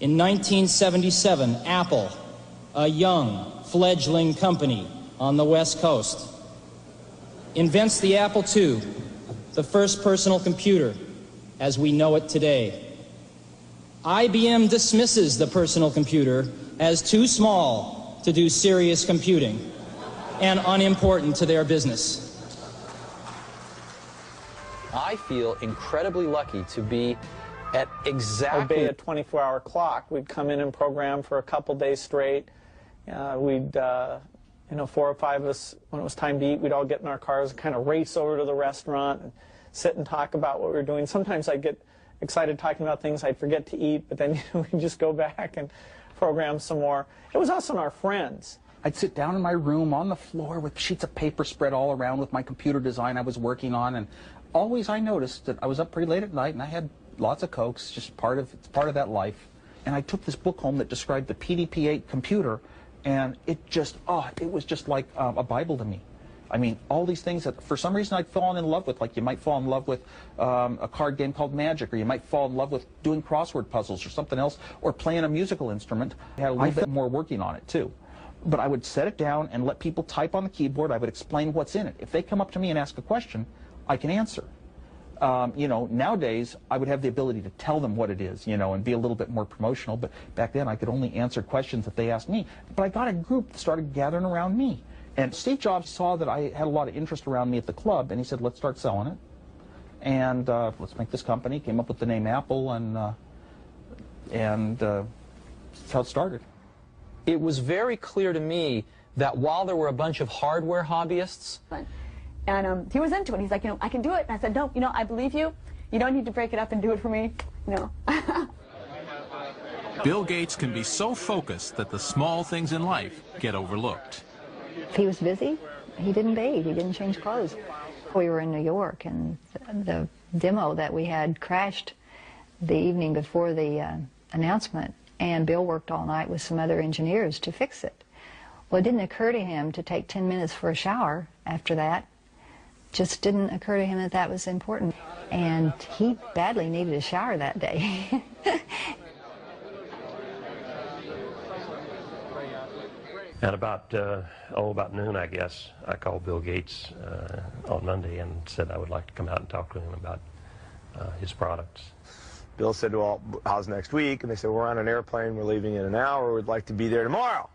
In 1977, Apple, a young, fledgling company on the West Coast, invents the Apple II, the first personal computer as we know it today. IBM dismisses the personal computer as too small to do serious computing and unimportant to their business. I feel incredibly lucky to be at exactly a 24-hour clock. We'd come in and program for a couple days straight. We'd, you know, 4 or 5 of us, when it was time to eat, we'd all get in our cars and kind of race over to the restaurant and sit and talk about what we were doing. Sometimes I'd get excited talking about things I'd forget to eat, but then we'd just go back and program some more. It was us and our friends. I'd sit down in my room on the floor with sheets of paper spread all around with my computer design I was working on, and always I noticed that I was up pretty late at night and I had lots of Cokes, just it's part of that life. And I took this book home that described the PDP-8 computer, and it just, it was just like a Bible to me. I mean, all these things that for some reason I'd fallen in love with, like you might fall in love with a card game called Magic, or you might fall in love with doing crossword puzzles or something else, or playing a musical instrument. I had a little bit more working on it too. But I would set it down and let people type on the keyboard. I would explain what's in it. If they come up to me and ask a question, I can answer. You know, nowadays, I would have the ability to tell them what it is, you know, and be a little bit more promotional, but back then I could only answer questions that they asked me. But I got a group that started gathering around me. And Steve Jobs saw that I had a lot of interest around me at the club, and he said, let's start selling it. And let's make this company. Came up with the name Apple, and that's how it started. It was very clear to me that while there were a bunch of hardware hobbyists, and he was into it. He's like, you know, I can do it. And I said, no, you know, I believe you. You don't need to break it up and do it for me. No. Bill Gates can be so focused that the small things in life get overlooked. If he was busy, he didn't bathe. He didn't change clothes. We were in New York, and the demo that we had crashed the evening before the announcement, and Bill worked all night with some other engineers to fix it. Well, it didn't occur to him to take 10 minutes for a shower after that. Just didn't occur to him that that was important. And he badly needed a shower that day. At about noon, I guess, I called Bill Gates on Monday and said I would like to come out and talk to him about his products. Bill said, well, how's next week? And they said, we're on an airplane, we're leaving in an hour, we'd like to be there tomorrow.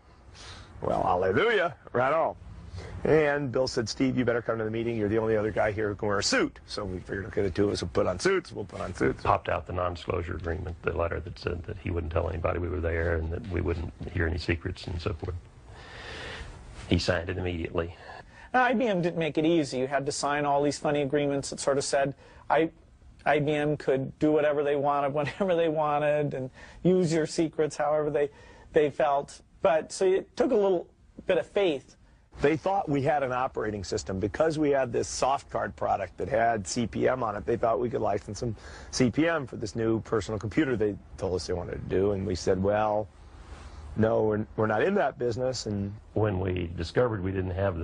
Well, hallelujah, right on. And Bill said, Steve, you better come to the meeting. You're the only other guy here who can wear a suit. So we figured, okay, the two of us will put on suits. We'll put on suits. Popped out the non-disclosure agreement, the letter that said that he wouldn't tell anybody we were there and that we wouldn't hear any secrets and so forth. He signed it immediately. IBM didn't make it easy. You had to sign all these funny agreements that sort of said IBM could do whatever they wanted, whenever they wanted, and use your secrets however they felt. But so it took a little bit of faith. They thought we had an operating system. Because we had this soft card product that had CP/M on it, they thought we could license some CP/M for this new personal computer they told us they wanted to do. And we said, well, no, we're not in that business. And when we discovered we didn't have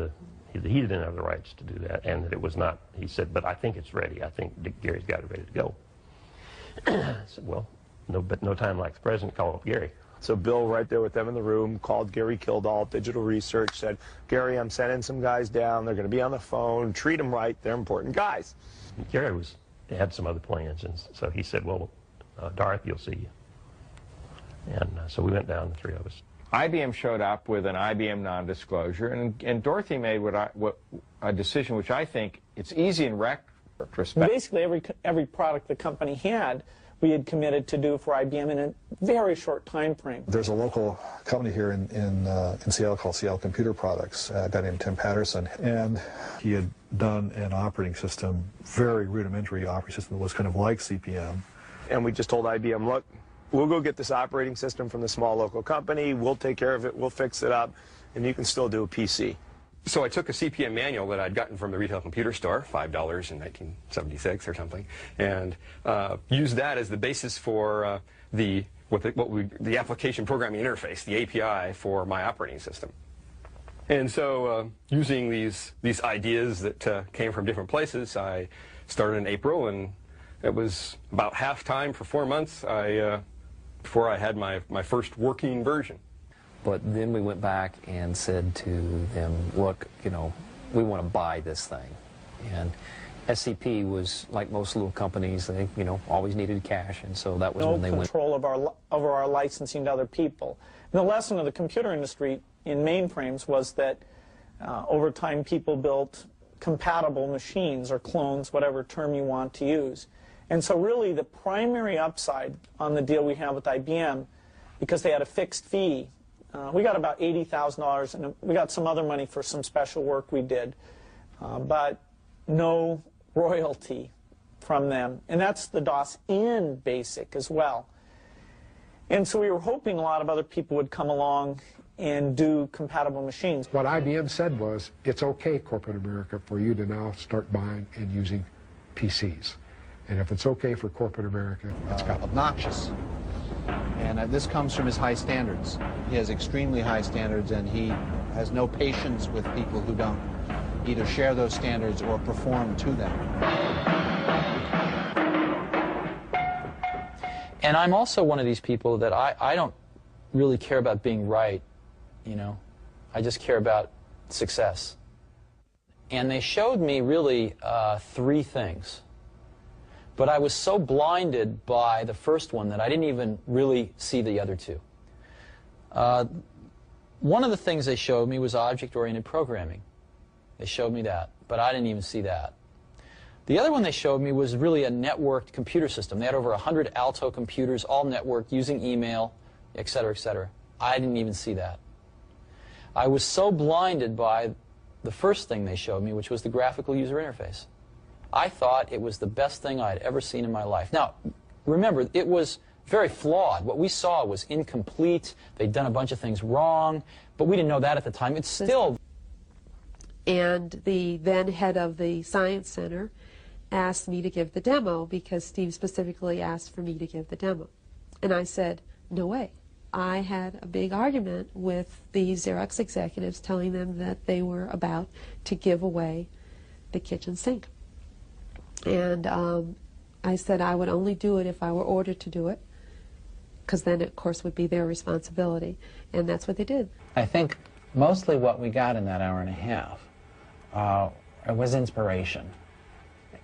he didn't have the rights to do that, and that it was not, he said, but I think it's ready. I think Gary's got it ready to go. I said, well, no time like the present, call up Gary. So Bill, right there with them in the room, called Gary Kildall, Digital Research, said, Gary, I'm sending some guys down. They're going to be on the phone. Treat them right. They're important guys. Gary had some other plans, and so he said, well, Dorothy will see you. And so we went down, the three of us. IBM showed up with an IBM non-disclosure, and Dorothy made a decision which I think it's easy in retrospect. Basically, every product the company had, we had committed to do for IBM in a very short time frame. There's a local company here in Seattle called Seattle Computer Products, a guy named Tim Patterson, and he had done an operating system, very rudimentary operating system that was kind of like CP/M. And we just told IBM, look, we'll go get this operating system from the small local company, we'll take care of it, we'll fix it up, and you can still do a PC. So I took a CP/M manual that I'd gotten from the retail computer store, $5 in 1976 or something, and used that as the basis for the application programming interface, the API for my operating system. And so using these ideas that came from different places, I started in April, and it was about half time for 4 months. I before I had my first working version. But then we went back and said to them, look, you know, we want to buy this thing. And SCP was, like most little companies, they, you know, always needed cash, and so that was when they went. No control over our licensing to other people. And the lesson of the computer industry in mainframes was that over time people built compatible machines or clones, whatever term you want to use. And so really the primary upside on the deal we have with IBM, because they had a fixed fee, we got about $80,000, and we got some other money for some special work we did, but no royalty from them. And that's the DOS in BASIC as well. And so we were hoping a lot of other people would come along and do compatible machines. What IBM said was, it's okay, corporate America, for you to now start buying and using PCs. And if it's okay for corporate America, it's got obnoxious. And this comes from his high standards. He has extremely high standards, and he has no patience with people who don't either share those standards or perform to them. And I'm also one of these people that I don't really care about being right, you know. I just care about success. And they showed me really three things. But I was so blinded by the first one that I didn't even really see the other two. One of the things they showed me was object-oriented programming. They showed me that, but I didn't even see that. The other one they showed me was really a networked computer system. They had over 100 Alto computers, all networked, using email, et cetera, et cetera. I didn't even see that. I was so blinded by the first thing they showed me, which was the graphical user interface. I thought it was the best thing I had ever seen in my life. Now, remember, it was very flawed. What we saw was incomplete. They'd done a bunch of things wrong, but we didn't know that at the time. It's still... And the then head of the Science Center asked me to give the demo because Steve specifically asked for me to give the demo. And I said, no way. I had a big argument with the Xerox executives telling them that they were about to give away the kitchen sink. And I said I would only do it if I were ordered to do it, because then, of course, would be their responsibility. And that's what they did. I think mostly what we got in that hour and a half was inspiration.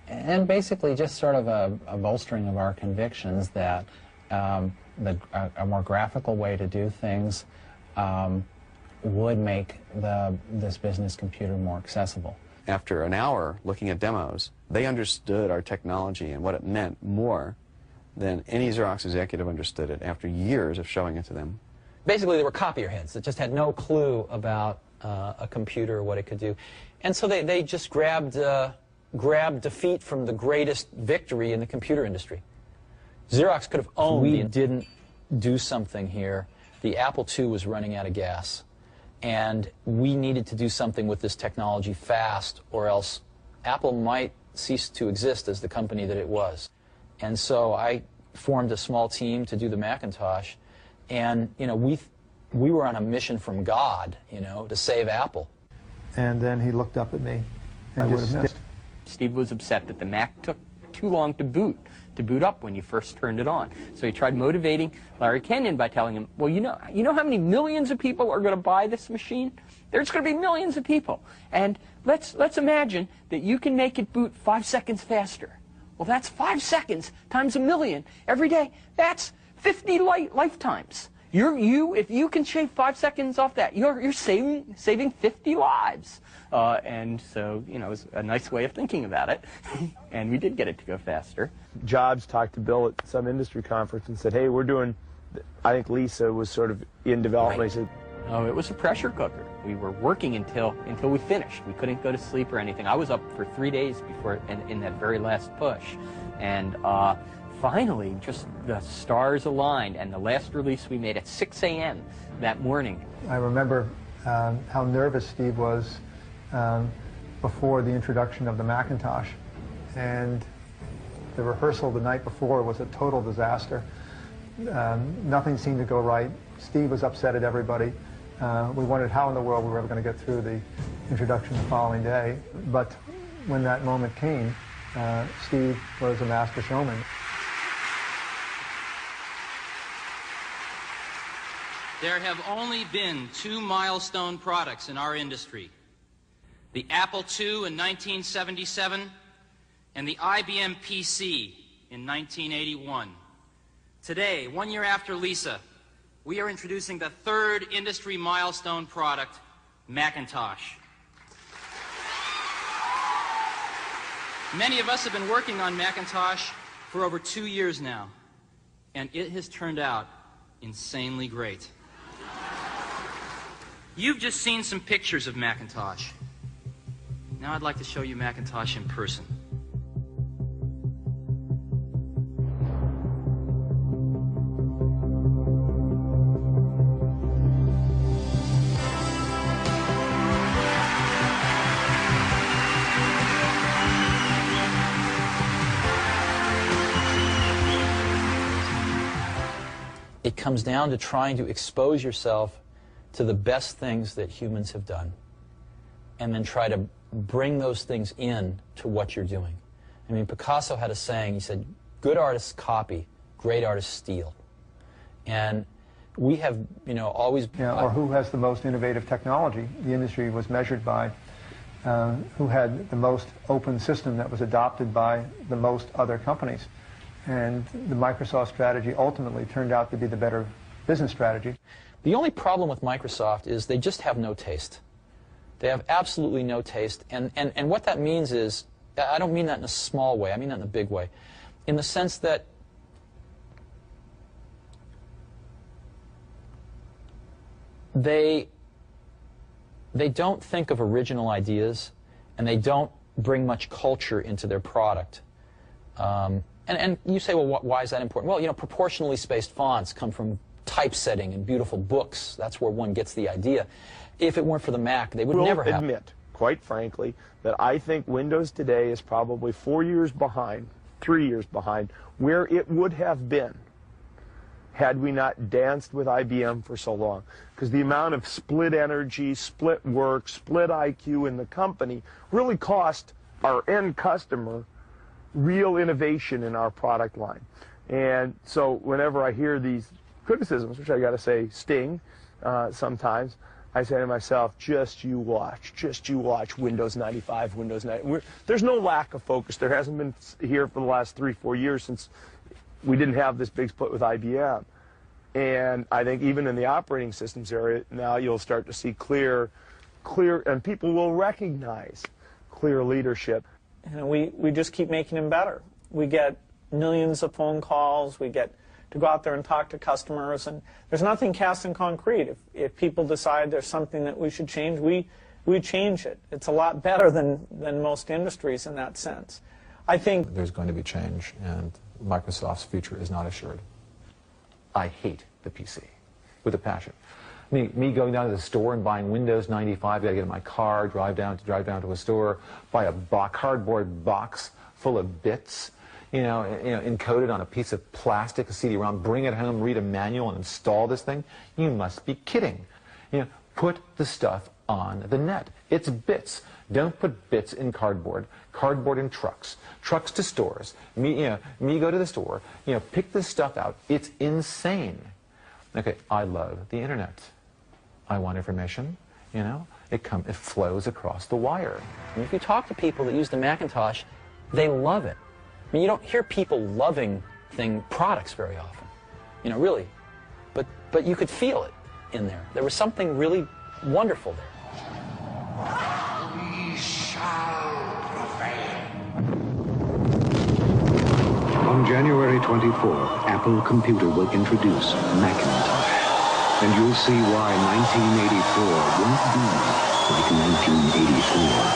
And basically just sort of a bolstering of our convictions that a more graphical way to do things would make this business computer more accessible. After an hour looking at demos, they understood our technology and what it meant more than any Xerox executive understood it after years of showing it to them. Basically, they were copier heads that just had no clue about a computer or what it could do. And so they just grabbed defeat from the greatest victory in the computer industry. Xerox could have owned. We didn't do something here. The Apple II was running out of gas. And we needed to do something with this technology fast, or else Apple might cease to exist as the company that it was. And so I formed a small team to do the Macintosh. And, you know, we were on a mission from God, you know, to save Apple. And then he looked up at me and would have missed. Steve was upset that the Mac took too long to boot up when you first turned it on. So he tried motivating Larry Kenyon by telling him, well, you know how many millions of people are going to buy this machine? There's going to be millions of people. And let's imagine that you can make it boot 5 seconds faster. Well, that's 5 seconds times a million every day. That's 50 lifetimes. If you can shave 5 seconds off that, you're saving 50 lives. And so, you know, it was a nice way of thinking about it. And we did get it to go faster. Jobs talked to Bill at some industry conference and said, hey, we're doing, I think Lisa was sort of in development. Right. He said, oh, it was a pressure cooker. We were working until we finished. We couldn't go to sleep or anything. I was up for 3 days before in that very last push. And finally, just the stars aligned, and the last release we made at 6 a.m. that morning. I remember how nervous Steve was before the introduction of the Macintosh. And the rehearsal the night before was a total disaster. Nothing seemed to go right. Steve was upset at everybody. We wondered how in the world we were ever going to get through the introduction the following day. But when that moment came, Steve was a master showman. There have only been two milestone products in our industry. The Apple II in 1977 and the IBM PC in 1981. Today, 1 year after Lisa, we are introducing the third industry milestone product, Macintosh. Many of us have been working on Macintosh for over 2 years now, and it has turned out insanely great. You've just seen some pictures of Macintosh. Now I'd like to show you Macintosh in person. It comes down to trying to expose yourself to the best things that humans have done, and then try to bring those things in to what you're doing. I mean, Picasso had a saying, he said, good artists copy, great artists steal. And we have, you know, always... Yeah, or who has the most innovative technology. The industry was measured by who had the most open system that was adopted by the most other companies. And the Microsoft strategy ultimately turned out to be the better business strategy. The only problem with Microsoft is they just have no taste. They have absolutely no taste. And what that means is, I don't mean that in a small way, I mean that in a big way. In the sense that they don't think of original ideas, and they don't bring much culture into their product. And you say, well, why is that important? Well, you know, proportionally spaced fonts come from typesetting and beautiful books. That's where one gets the idea. If it weren't for the Mac, they would never have. I will admit, quite frankly, that I think Windows today is probably 4 years behind, 3 years behind, where it would have been had we not danced with IBM for so long. Because the amount of split energy, split work, split IQ in the company really cost our end customer real innovation in our product line. And so whenever I hear these criticisms, which I got to say sting sometimes, I say to myself, just you watch Windows 95, Windows 90. There's no lack of focus. There hasn't been here for the last 3-4 years since we didn't have this big split with IBM. And I think even in the operating systems area, now you'll start to see clear, and people will recognize clear leadership. You know, we just keep making them better. We get millions of phone calls. We get to go out there and talk to customers, and there's nothing cast in concrete. If people decide there's something that we should change, we change it. It's a lot better than most industries in that sense. I think there's going to be change, and Microsoft's future is not assured. I hate the PC with a passion. Me going down to the store and buying Windows 95, gotta get in my car, drive down to a store, buy a cardboard box full of bits, you know, encoded on a piece of plastic, a CD-ROM, bring it home, read a manual, and install this thing. You must be kidding. You know, put the stuff on the net. It's bits. Don't put bits in cardboard. Cardboard in trucks. Trucks to stores. Me go to the store. You know, pick this stuff out. It's insane. Okay, I love the internet. I want information, you know, it flows across the wire. And if you talk to people that use the Macintosh, they love it. I mean, you don't hear people loving products very often, you know, really. But you could feel it in there. There was something really wonderful there. We shall prevail. On January 24th, Apple Computer will introduce Macintosh. And you'll see why 1984 won't be like 1984.